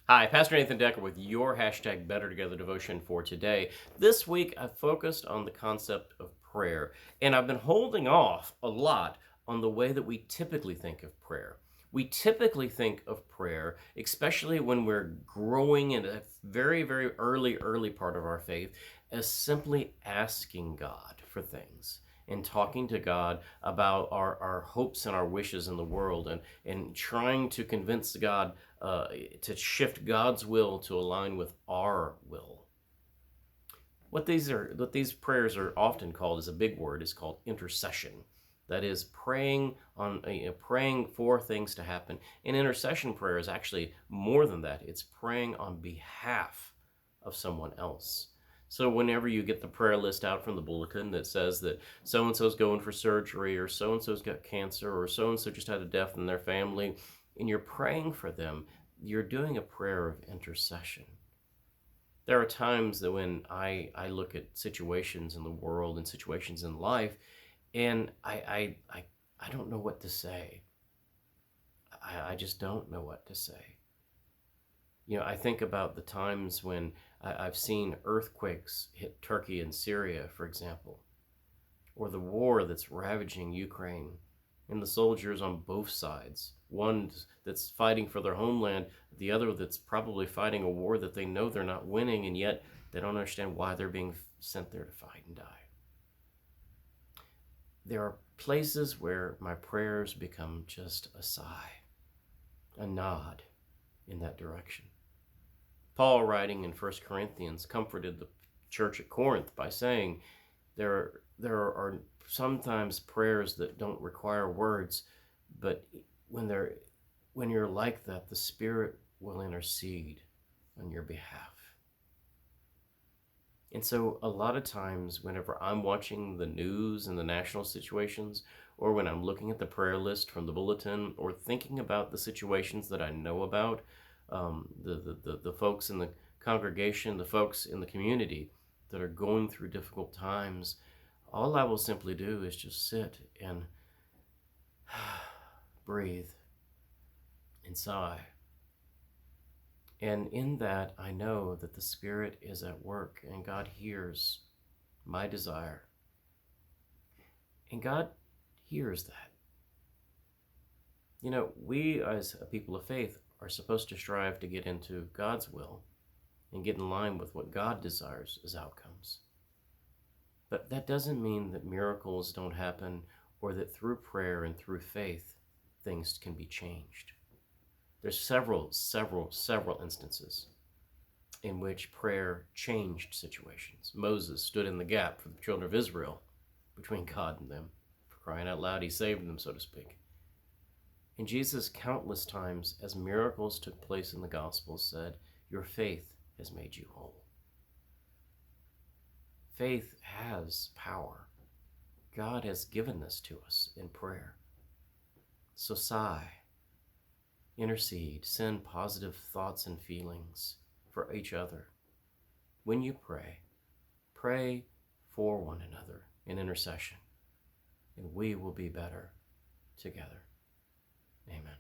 Hi, Pastor Nathan Decker with your hashtag Better Together devotion for today. This week, I focused on the concept of prayer, and I've been holding off a lot on the way that we typically think of prayer. We typically think of prayer, especially when we're growing in a very, very early part of our faith, as simply asking God for things and talking to God about our hopes and our wishes in the world and trying to convince God to shift God's will to align with our will. What these prayers are often called is a big word is called intercession. That is praying for things to happen. And intercession prayer is actually more than that. It's praying on behalf of someone else. So whenever you get the prayer list out from the bulletin that says that so and so's going for surgery, or so and so's got cancer, or so and so just had a death in their family, and you're praying for them, you're doing a prayer of intercession. There are times that when I look at situations in the world and situations in life, and I don't know what to say. I just don't know what to say. I think about the times when I've seen earthquakes hit Turkey and Syria, for example, or the war that's ravaging Ukraine, and the soldiers on both sides. One that's fighting for their homeland, the other that's probably fighting a war that they know they're not winning, and yet they don't understand why they're being sent there to fight and die. There are places where my prayers become just a sigh, a nod in that direction. Paul, writing in 1 Corinthians, comforted the church at Corinth by saying there are sometimes prayers that don't require words, but when you're like that, the Spirit will intercede on your behalf. And so a lot of times whenever I'm watching the news and the national situations, or when I'm looking at the prayer list from the bulletin, or thinking about the situations that I know about, the folks in the congregation, the folks in the community that are going through difficult times, all I will simply do is just sit and breathe and sigh. And in that, I know that the Spirit is at work and God hears my desire. And God hears that. We as a people of faith are supposed to strive to get into God's will and get in line with what God desires as outcomes. But that doesn't mean that miracles don't happen, or that through prayer and through faith, things can be changed. There's several instances in which prayer changed situations. Moses stood in the gap for the children of Israel between God and them. For crying out loud, he saved them, so to speak. And Jesus, countless times, as miracles took place in the Gospels, said, "Your faith has made you whole." Faith has power. God has given this to us in prayer. So sigh, intercede, send positive thoughts and feelings for each other. When you pray, pray for one another in intercession, and we will be better together. Amen.